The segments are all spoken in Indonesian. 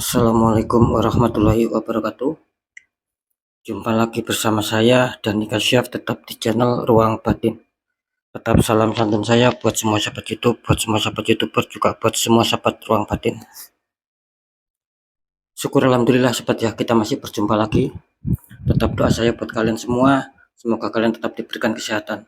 Assalamualaikum warahmatullahi wabarakatuh. Jumpa lagi bersama saya Danika Syaf, tetap di channel Ruang Batin. Tetap salam santun saya buat semua sahabat YouTube, buat semua sahabat YouTuber, juga buat semua sahabat Ruang Batin. Syukur alhamdulillah sahabat ya, kita masih berjumpa lagi. Tetap doa saya buat kalian semua, semoga kalian tetap diberikan kesehatan,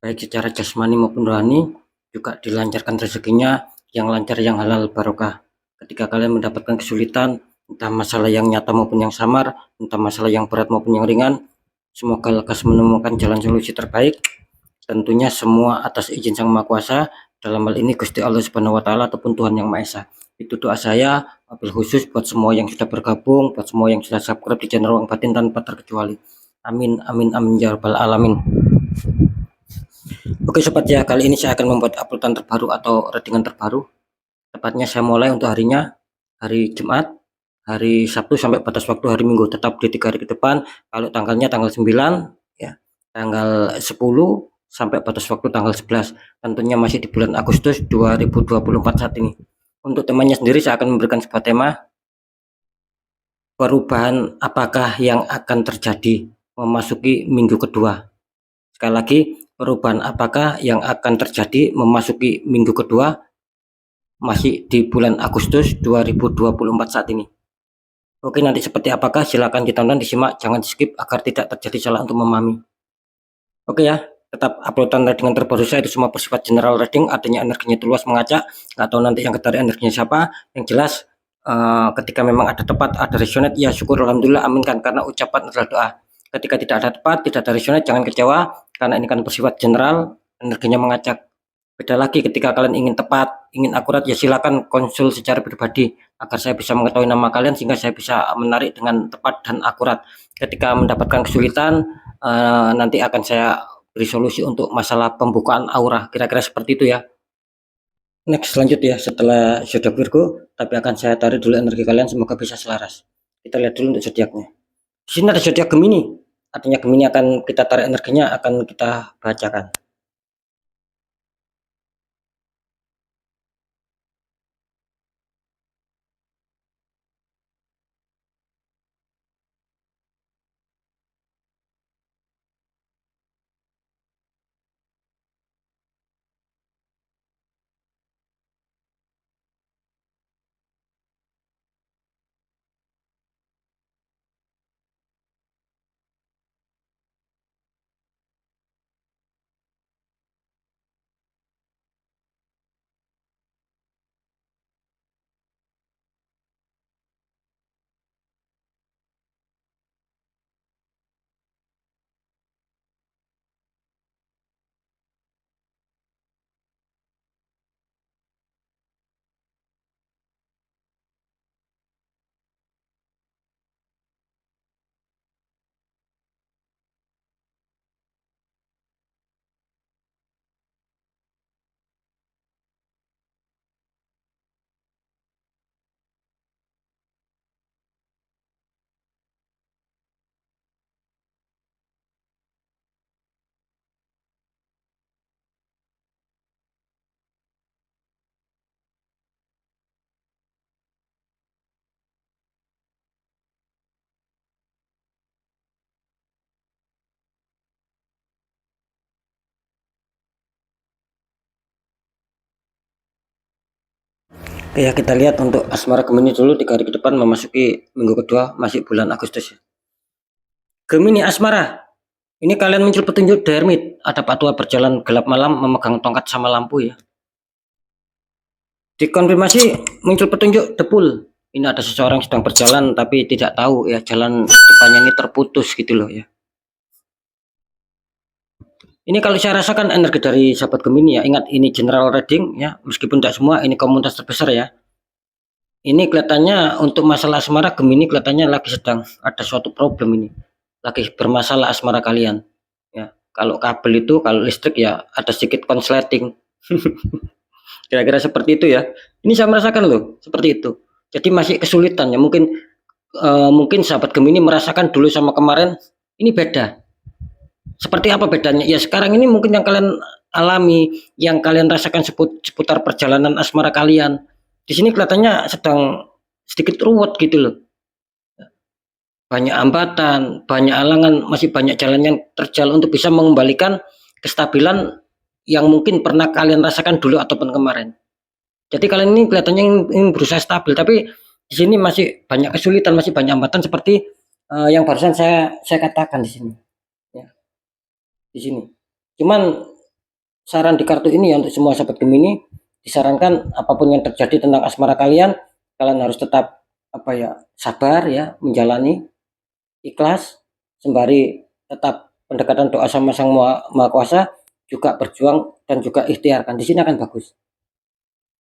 baik secara jasmani maupun rohani, juga dilancarkan rezekinya yang lancar, yang halal barokah. Ketika kalian mendapatkan kesulitan, entah masalah yang nyata maupun yang samar, entah masalah yang berat maupun yang ringan, semoga lekas menemukan jalan solusi terbaik. Tentunya semua atas izin Sang Maha Kuasa, dalam hal ini Gusti Allah Subhanahu wa taala ataupun Tuhan Yang Maha Esa. Itu doa saya wabil khusus buat semua yang sudah bergabung, buat semua yang sudah subscribe di channel Ruang Batin tanpa terkecuali. Amin amin amin ya rabbal alamin. Oke sobat ya, kali ini saya akan membuat uploadan terbaru atau readingan terbaru. Tepatnya saya mulai untuk harinya hari Jumat, hari Sabtu sampai batas waktu hari Minggu, tetap di 3 hari ke depan. Kalau tanggalnya tanggal 9 ya, tanggal 10 sampai batas waktu tanggal 11. Tentunya masih di bulan Agustus 2024 saat ini. Untuk temanya sendiri saya akan memberikan sebuah tema, perubahan apakah yang akan terjadi memasuki minggu kedua. Sekali lagi, perubahan apakah yang akan terjadi memasuki minggu kedua masih di bulan Agustus 2024 saat ini. Oke, nanti seperti apakah silakan ditonton, disimak, jangan di skip agar tidak terjadi salah untuk memahami. Oke ya, tetap uploadan readingan terbaru saya itu semua bersifat general reading, artinya energinya itu luas mengacak, nggak tahu nanti yang ketarik energinya siapa. Yang jelas ketika memang ada tepat, ada resonate, ya syukur alhamdulillah, aminkan, karena ucapan adalah doa. Ketika tidak ada tepat, tidak ada resonate, jangan kecewa, karena ini kan bersifat general, energinya mengacak. Beda lagi ketika kalian ingin tepat, ingin akurat, ya silakan konsul secara pribadi agar saya bisa mengetahui nama kalian sehingga saya bisa menarik dengan tepat dan akurat. Ketika mendapatkan kesulitan, nanti akan saya beri solusi untuk masalah pembukaan aura, kira-kira seperti itu ya. Next, lanjut ya, setelah zodiak Virgo, tapi akan saya tarik dulu energi kalian, semoga bisa selaras. Kita lihat dulu untuk zodiaknya. Di sini ada zodiak Gemini, artinya Gemini akan kita tarik energinya, akan kita bacakan. Oke ya, kita lihat untuk asmara Gemini dulu 3 hari ke depan memasuki minggu kedua masih bulan Agustus. Gemini asmara, ini kalian muncul petunjuk The Hermit, ada Pak Tua berjalan gelap malam memegang tongkat sama lampu ya. Dikonfirmasi muncul petunjuk The Pool, ini ada seseorang sedang berjalan tapi tidak tahu ya, jalan depannya ini terputus gitu loh ya. Ini kalau saya rasakan energi dari sahabat Gemini ya, ingat ini general reading ya, meskipun tidak semua, ini komunitas terbesar ya. Ini kelihatannya untuk masalah asmara Gemini kelihatannya lagi sedang ada suatu problem ini. Lagi bermasalah asmara kalian. Ya, kalau kabel itu, kalau listrik ya ada sedikit konsleting. Kira-kira seperti itu ya. Ini saya merasakan loh, seperti itu. Jadi masih kesulitan ya. Mungkin sahabat Gemini merasakan dulu sama kemarin ini beda. Seperti apa bedanya? Ya sekarang ini mungkin yang kalian alami, yang kalian rasakan seputar perjalanan asmara kalian. Di sini kelihatannya sedikit ruwet gitu loh. Banyak hambatan, banyak halangan, masih banyak jalan yang terjal untuk bisa mengembalikan kestabilan yang mungkin pernah kalian rasakan dulu ataupun kemarin. Jadi kalian ini kelihatannya ingin berusaha stabil, tapi di sini masih banyak kesulitan, masih banyak hambatan seperti yang barusan saya katakan di sini. Ya, di sini. Cuman saran di kartu ini ya untuk semua sahabat Gemini, disarankan apapun yang terjadi tentang asmara kalian, kalian harus tetap sabar ya, menjalani, ikhlas, sembari tetap pendekatan doa sama Sang Maha Kuasa, juga berjuang dan juga ikhtiarkan. Di sini akan bagus.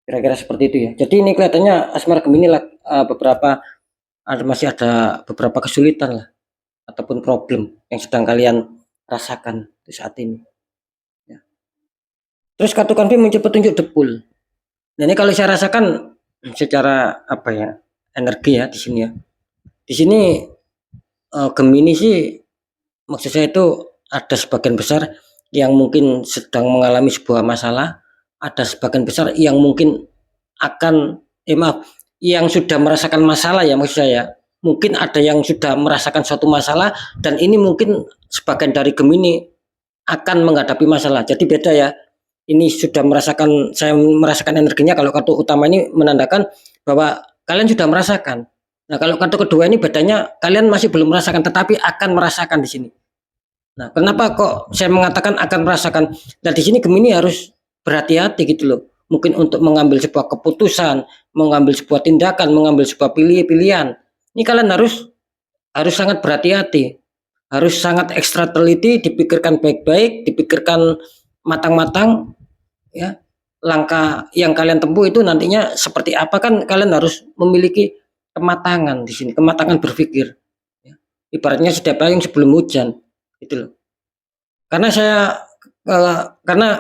Kira-kira seperti itu ya. Jadi ini kelihatannya asmara Gemini masih ada beberapa kesulitan lah ataupun problem yang sedang kalian rasakan di saat ini. Ya. Terus kartu konfirmasi muncul petunjuk depul. Nah ini kalau saya rasakan secara energi ya di sini ya. Di sini Gemini sih maksud saya itu ada sebagian besar yang mungkin sedang mengalami sebuah masalah, ada sebagian besar yang mungkin akan yang sudah merasakan masalah ya maksud saya. Mungkin ada yang sudah merasakan suatu masalah dan ini mungkin sebagian dari Gemini akan menghadapi masalah. Jadi beda ya. Ini sudah saya merasakan energinya. Kalau kartu utama ini menandakan bahwa kalian sudah merasakan. Nah, kalau kartu kedua ini bedanya kalian masih belum merasakan tetapi akan merasakan di sini. Nah, kenapa kok saya mengatakan akan merasakan? Nah, di sini Gemini harus berhati-hati gitu loh. Mungkin untuk mengambil sebuah keputusan, mengambil sebuah tindakan, mengambil sebuah pilihan. Ini kalian harus sangat berhati-hati. Harus sangat ekstra teliti, dipikirkan baik-baik, dipikirkan matang-matang ya. Langkah yang kalian tempuh itu nantinya seperti apa, kan kalian harus memiliki kematangan di sini, kematangan berpikir. Ya. Ibaratnya sedia payung sebelum hujan, gitu loh. Karena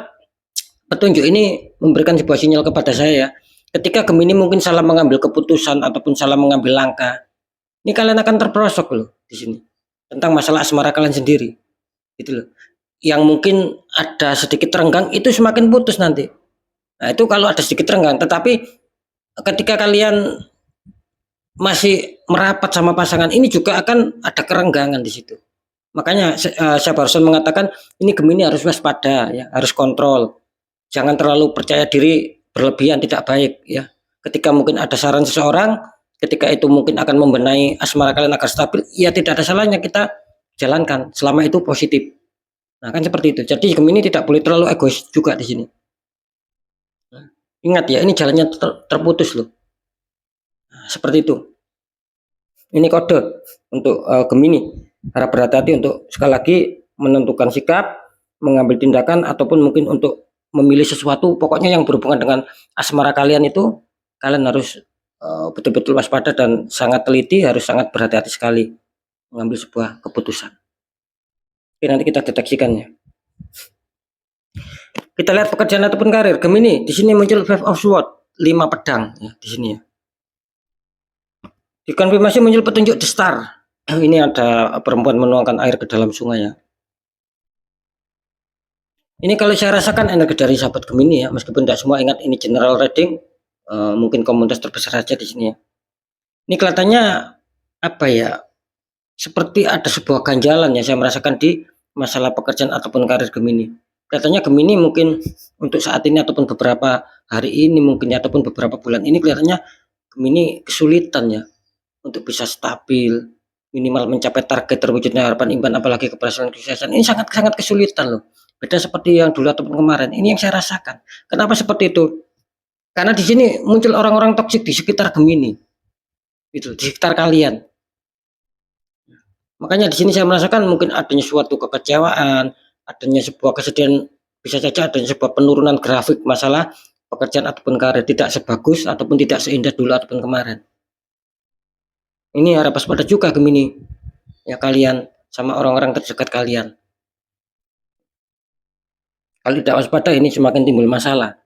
petunjuk ini memberikan sebuah sinyal kepada saya. Ketika Gemini mungkin salah mengambil keputusan ataupun salah mengambil langkah, ini kalian akan terperosok loh di sini tentang masalah asmara kalian sendiri, gitu loh. Yang mungkin ada sedikit renggang itu semakin putus nanti. Nah itu kalau ada sedikit renggang, tetapi ketika kalian masih merapat sama pasangan ini juga akan ada kerenggangan di situ. Makanya saya barusan mengatakan ini Gemini harus waspada ya, harus kontrol. Jangan terlalu percaya diri berlebihan, tidak baik ya. Ketika mungkin ada saran seseorang, ketika itu mungkin akan membenahi asmara kalian agar stabil, ya tidak ada salahnya kita jalankan selama itu positif. Nah, kan seperti itu. Jadi Gemini tidak boleh terlalu egois juga di sini. Nah, ingat ya, ini jalannya terputus loh. Nah, seperti itu. Ini kode untuk Gemini. Harap berhati-hati untuk sekali lagi menentukan sikap, mengambil tindakan ataupun mungkin untuk memilih sesuatu. Pokoknya yang berhubungan dengan asmara kalian itu kalian harus betul-betul waspada dan sangat teliti, harus sangat berhati-hati sekali mengambil sebuah keputusan. Oke, nanti kita deteksikannya. Kita lihat pekerjaan ataupun karir Gemini. Di sini muncul Five of Swords, 5 pedang ya di sini ya. Dikonfirmasi muncul petunjuk The Star. Ini ada perempuan menuangkan air ke dalam sungai ya. Ini kalau saya rasakan energi dari sahabat Gemini ya, meskipun tidak semua, ingat ini general reading, mungkin komunitas terbesar saja di sini ya. Ini kelihatannya seperti ada sebuah ganjalan yang saya merasakan di masalah pekerjaan ataupun karir Gemini. Kelihatannya Gemini mungkin untuk saat ini ataupun beberapa hari ini mungkin ya, ataupun beberapa bulan ini kelihatannya Gemini kesulitan ya untuk bisa stabil, minimal mencapai target terwujudnya harapan impian, apalagi keberhasilan kesuksesan. Ini sangat kesulitan loh. Beda seperti yang dulu ataupun kemarin. Ini yang saya rasakan. Kenapa seperti itu? Karena di sini muncul orang-orang toksik di sekitar Gemini. Itu di sekitar kalian. Makanya di sini saya merasakan mungkin adanya suatu kekecewaan, adanya sebuah kesedihan, bisa saja adanya sebuah penurunan grafik masalah pekerjaan ataupun karir, tidak sebagus ataupun tidak seindah dulu ataupun kemarin. Ini harap waspada juga Gemini ya, kalian sama orang-orang terdekat kalian. Kalau tidak waspada ini semakin timbul masalah.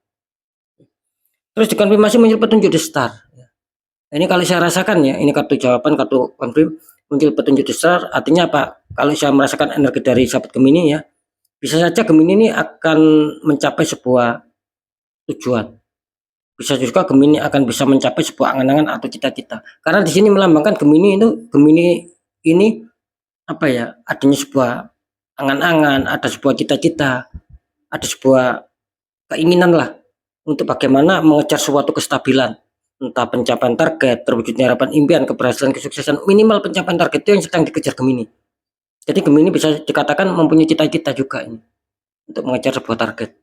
Terus dikonfirmasi muncul petunjuk The Star. Ini kalau saya rasakan ya, ini kartu jawaban, kartu konfirm, muncul petunjuk The Star. Artinya apa? Kalau saya merasakan energi dari sahabat Gemini ya, bisa saja Gemini ini akan mencapai sebuah tujuan. bisa juga Gemini akan bisa mencapai sebuah angan-angan atau cita-cita. Karena di sini melambangkan Gemini ini apa ya? Adanya sebuah angan-angan, ada sebuah cita-cita, ada sebuah keinginan lah untuk bagaimana mengejar suatu kestabilan, entah pencapaian target, terwujudnya harapan impian, keberhasilan, kesuksesan, minimal pencapaian target itu yang sedang dikejar Gemini. Jadi Gemini bisa dikatakan mempunyai cita-cita juga ini untuk mengejar sebuah target.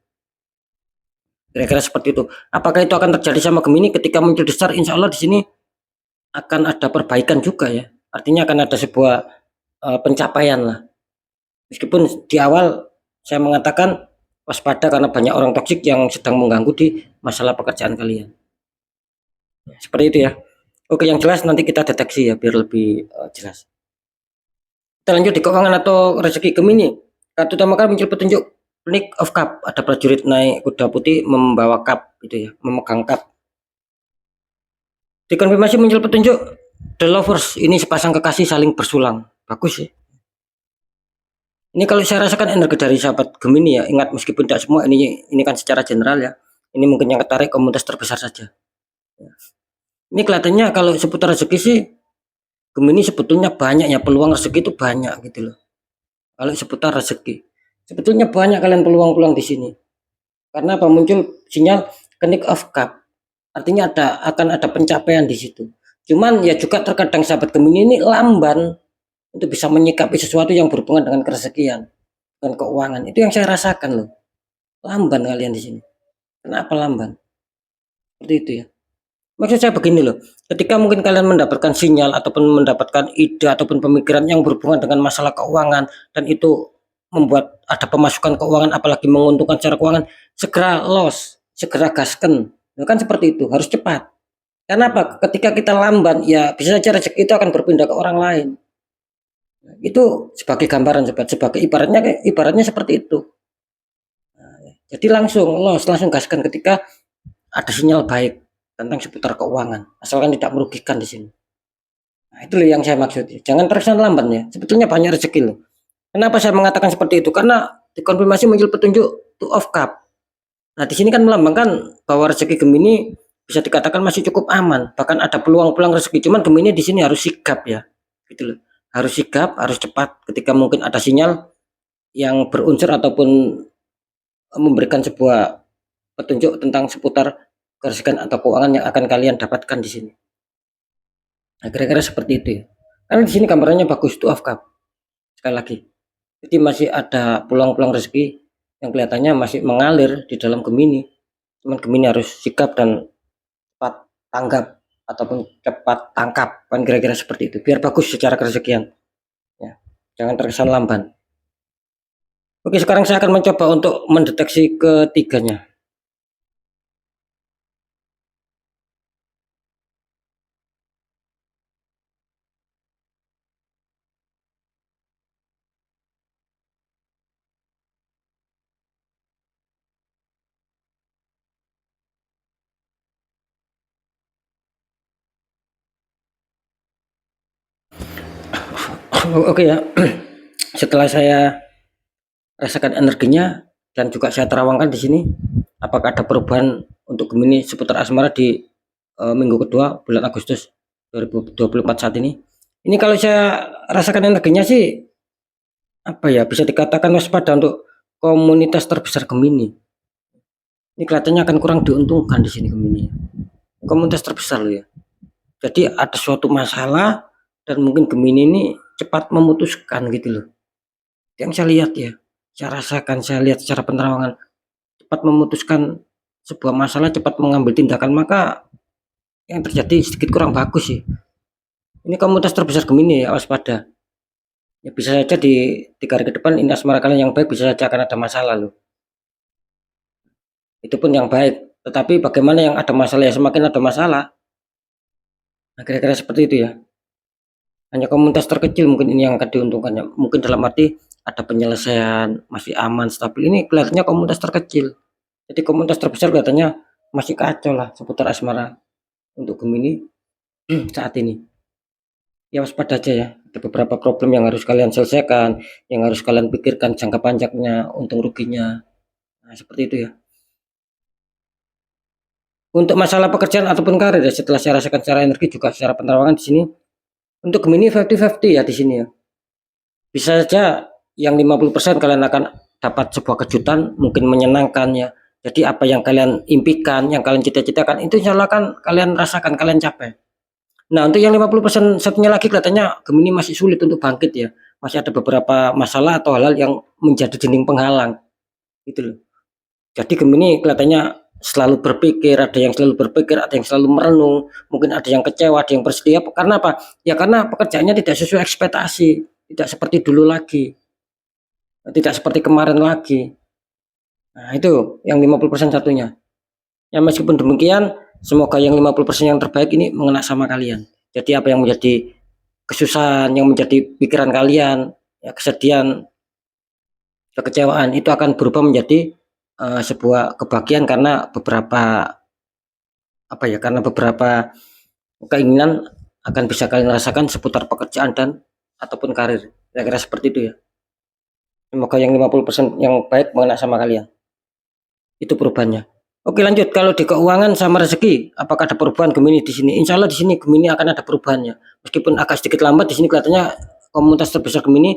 Kira-kira seperti itu. Apakah itu akan terjadi sama Gemini ketika muncul di star? Insya Allah di sini akan ada perbaikan juga ya. Artinya akan ada sebuah pencapaian lah. Meskipun di awal saya mengatakan waspada karena banyak orang toksik yang sedang mengganggu di masalah pekerjaan kalian. Seperti itu ya. Oke, yang jelas nanti kita deteksi ya biar lebih jelas. Kita lanjut di keuangan atau rezeki Gemini. Kartu utama kan muncul petunjuk Knight of Cup. Ada prajurit naik kuda putih membawa cup itu ya, memegang cup. Dikonfirmasi muncul petunjuk The Lovers. Ini sepasang kekasih saling bersulang. Bagus ya. Ini kalau saya rasakan energi dari sahabat Gemini ya. Ingat meskipun tidak semua ini kan secara general ya. Ini mungkin yang ketarik komunitas terbesar saja. Ini kelihatannya kalau seputar rezeki sih Gemini sebetulnya banyak ya, peluang rezeki itu banyak gitu loh. Kalau seputar rezeki, sebetulnya banyak kalian peluang-peluang di sini. Karena apa, muncul sinyal Knight of Cup. Artinya akan ada pencapaian di situ. Cuman ya juga terkadang sahabat Gemini ini lamban untuk bisa menyikapi sesuatu yang berhubungan dengan kerezekian, dengan keuangan. Itu yang saya rasakan loh. Lamban kalian di sini. Kenapa lamban? Seperti itu ya. Maksud saya begini loh, ketika mungkin kalian mendapatkan sinyal ataupun mendapatkan ide ataupun pemikiran yang berhubungan dengan masalah keuangan dan itu membuat ada pemasukan keuangan apalagi menguntungkan secara keuangan, segera los, segera gasken. Ya kan seperti itu, harus cepat. Karena apa? Ketika kita lamban, ya bisa saja rezeki itu akan berpindah ke orang lain. Itu sebagai gambaran, sebagai ibaratnya seperti itu. Jadi langsung gaskan ketika ada sinyal baik tentang seputar keuangan, asalkan tidak merugikan di sini. Nah, itu loh yang saya maksud. Jangan terkesan lamban ya. Sebetulnya banyak rezeki loh. Kenapa saya mengatakan seperti itu? Karena dikonfirmasi muncul petunjuk Two of Cup. Nah, di sini kan melambangkan bahwa rezeki Gemini bisa dikatakan masih cukup aman. Bahkan ada peluang-peluang rezeki. Cuman Gemini di sini harus sigap ya. Gitu loh. Harus sigap, harus cepat ketika mungkin ada sinyal yang berunsur ataupun memberikan sebuah petunjuk tentang seputar kerezekian atau keuangan yang akan kalian dapatkan di sini. Nah, kira-kira seperti itu ya. Karena di sini gambarannya bagus, Two of Cup. Sekali lagi. Jadi masih ada peluang-peluang rezeki yang kelihatannya masih mengalir di dalam Gemini. Cuman Gemini harus sikap dan cepat tanggap ataupun cepat tangkap. Kan kira-kira seperti itu. Biar bagus secara kerezekian. Ya. Jangan terkesan lamban. Oke, sekarang saya akan mencoba untuk mendeteksi ketiganya. Oke ya. Setelah saya rasakan energinya dan juga saya terawangkan di sini, apakah ada perubahan untuk Gemini seputar asmara di minggu kedua bulan Agustus 2024 saat ini? Ini kalau saya rasakan energinya sih apa ya, bisa dikatakan waspada untuk komunitas terbesar Gemini. Ini kelihatannya akan kurang diuntungkan di sini Gemini. Komunitas terbesar loh ya. Jadi ada suatu masalah dan mungkin Gemini ini cepat memutuskan gitu loh. Yang saya lihat ya, saya rasakan, saya lihat secara penerawangan, cepat memutuskan sebuah masalah, cepat mengambil tindakan, maka yang terjadi sedikit kurang bagus sih. Ini komunitas terbesar Gemini ya, waspada. Ya bisa saja di 3 hari ke depan ini asmara kalian yang baik bisa saja akan ada masalah loh. Itu pun yang baik. Tetapi bagaimana yang ada masalah ya semakin ada masalah. Nah, kira-kira seperti itu ya. Hanya komunitas terkecil mungkin ini yang akan diuntungkannya. Mungkin dalam arti ada penyelesaian, masih aman, stabil. Ini kelihatannya komunitas terkecil. Jadi komunitas terbesar kelihatannya masih kacau lah seputar asmara untuk Gemini saat ini. Ya waspada aja ya. Ada beberapa problem yang harus kalian selesaikan, yang harus kalian pikirkan jangka panjangnya, untung ruginya. Nah, seperti itu ya. Untuk masalah pekerjaan ataupun karir ya, setelah saya rasakan secara energi juga secara penerawangan di sini, untuk Gemini 50-50 ya di sini ya. Bisa saja yang 50% kalian akan dapat sebuah kejutan, mungkin menyenangkan ya. Jadi apa yang kalian impikan, yang kalian cita-citakan itu insya Allah kan kalian rasakan, kalian capai. Nah, untuk yang 50% satunya lagi kelihatannya Gemini masih sulit untuk bangkit ya. Masih ada beberapa masalah atau hal-hal yang menjadi dinding penghalang gitu loh. Jadi Gemini kelihatannya selalu berpikir, ada yang selalu berpikir, ada yang selalu merenung, mungkin ada yang kecewa, ada yang bersedia. Karena apa? Ya karena pekerjaannya tidak sesuai ekspektasi, tidak seperti dulu lagi, tidak seperti kemarin lagi. Nah, itu yang 50% satunya. Ya meskipun demikian, semoga yang 50% yang terbaik ini mengena sama kalian. Jadi apa yang menjadi kesusahan, yang menjadi pikiran kalian, ya kesedihan, kekecewaan itu akan berubah menjadi sebuah kebahagiaan karena beberapa keinginan akan bisa kalian rasakan seputar pekerjaan dan ataupun karir. Kira-kira seperti itu ya. Semoga yang 50% yang baik mengena sama kalian. Itu perubahannya. Oke lanjut, kalau di keuangan sama rezeki, apakah ada perubahan Gemini di sini? Insya Allah di sini Gemini akan ada perubahannya. Meskipun agak sedikit lambat di sini kelihatannya komunitas terbesar Gemini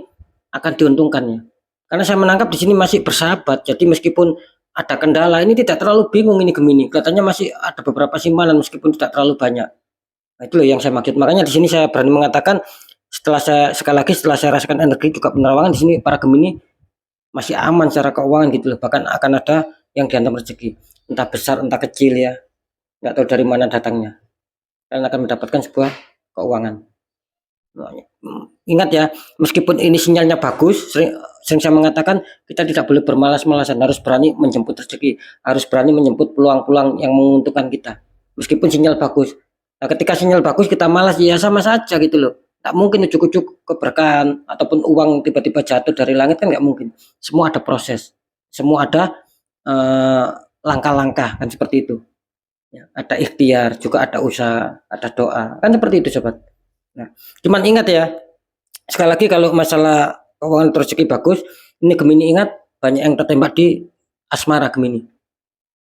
akan diuntungkannya. Karena saya menangkap di sini masih bersahabat. Jadi meskipun ada kendala ini tidak terlalu bingung ini Gemini. Kelihatannya masih ada beberapa simpanan meskipun tidak terlalu banyak. Nah, itu loh yang saya maksud. Makanya di sini saya berani mengatakan setelah saya rasakan energi juga penerawangan di sini para Gemini masih aman secara keuangan gitu loh. Bahkan akan ada yang dihantam rezeki, entah besar entah kecil ya, nggak tahu dari mana datangnya. Kalian akan mendapatkan sebuah keuangan. Ingat ya, meskipun ini sinyalnya bagus, sering saya mengatakan kita tidak boleh bermalas-malasan, harus berani menjemput rezeki, harus berani menjemput peluang-peluang yang menguntungkan kita. Meskipun sinyal bagus. Nah, ketika sinyal bagus kita malas ya sama saja gitu loh. Tak mungkin ujuk-ujuk keberkahan ataupun uang tiba-tiba jatuh dari langit kan nggak mungkin. Semua ada proses, semua ada langkah-langkah kan seperti itu. Ya, ada ikhtiar, juga ada usaha, ada doa, kan seperti itu sobat. Nah, cuman ingat ya, sekali lagi kalau masalah keuangan rezeki bagus, ini Gemini ingat banyak yang tertembak di asmara Gemini.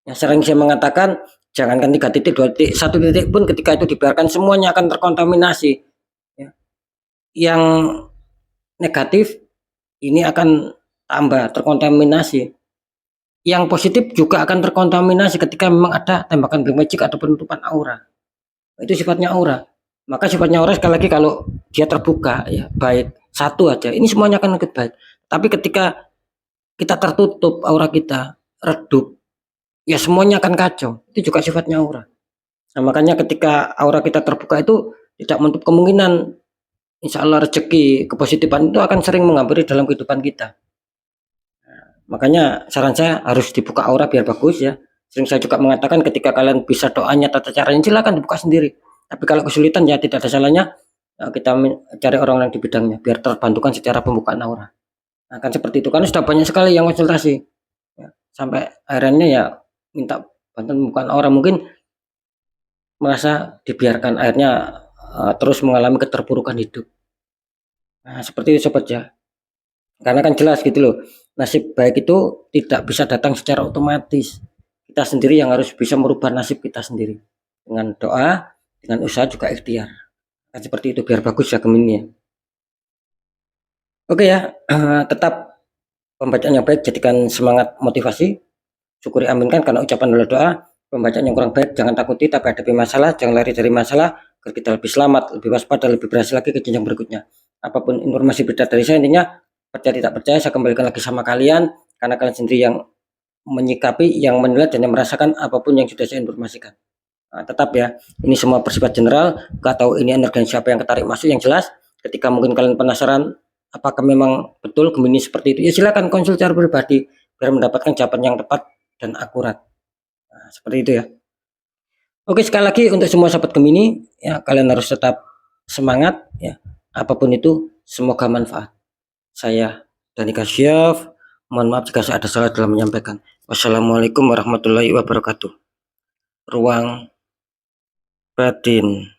Yang sering saya mengatakan jangankan 3 titik, 2 titik, 1 titik pun ketika itu dibiarkan semuanya akan terkontaminasi. Ya. Yang negatif ini akan tambah terkontaminasi. Yang positif juga akan terkontaminasi ketika memang ada tembakan black magic atau penutupan aura. Itu sifatnya aura. Maka sifatnya aura sekali lagi kalau dia terbuka ya baik satu aja, ini semuanya akan ikut baik. Tapi ketika kita tertutup aura kita redup, ya semuanya akan kacau. Itu juga sifatnya aura. Nah, makanya ketika aura kita terbuka itu tidak menutup kemungkinan insya Allah rezeki kepositifan itu akan sering menghampiri dalam kehidupan kita. Makanya saran saya harus dibuka aura biar bagus ya. Sering saya juga mengatakan ketika kalian bisa doanya tata caranya silakan dibuka sendiri. Tapi kalau kesulitan ya tidak ada salahnya kita cari orang yang di bidangnya biar terbantukan secara pembukaan aura. Nah, kan seperti itu kan sudah banyak sekali yang konsultasi. Ya, sampai akhirnya ya minta bantuan pembukaan aura mungkin merasa dibiarkan akhirnya terus mengalami keterpurukan hidup. Nah, seperti itu sobat ya. Karena kan jelas gitu loh, nasib baik itu tidak bisa datang secara otomatis. Kita sendiri yang harus bisa merubah nasib kita sendiri. Dengan doa, dengan usaha juga ikhtiar. Kan seperti itu biar bagus ya Gemini ya. Oke ya, tetap pembacaan yang baik jadikan semangat motivasi. Syukuri aminkan karena ucapan adalah doa. Pembacaan yang kurang baik jangan takuti tapi hadapi masalah, jangan lari dari masalah agar kita lebih selamat, lebih waspada, lebih berhasil lagi ke jenjang berikutnya. Apapun informasi berita dari saya intinya percaya tidak percaya saya kembalikan lagi sama kalian karena kalian sendiri yang menyikapi, yang menilai dan yang merasakan apapun yang sudah saya informasikan. Nah, tetap ya, ini semua bersifat general, gak tahu ini energi siapa yang ketarik masuk. Yang jelas ketika mungkin kalian penasaran apakah memang betul Gemini seperti itu, ya silakan konsul secara pribadi biar mendapatkan jawaban yang tepat dan akurat. Nah, seperti itu ya. Oke, sekali lagi untuk semua sahabat Gemini ya, kalian harus tetap semangat ya, apapun itu semoga manfaat. Saya Dani Kasyaf, mohon maaf jika saya ada salah dalam menyampaikan. Wassalamualaikum warahmatullahi wabarakatuh. Ruang batin.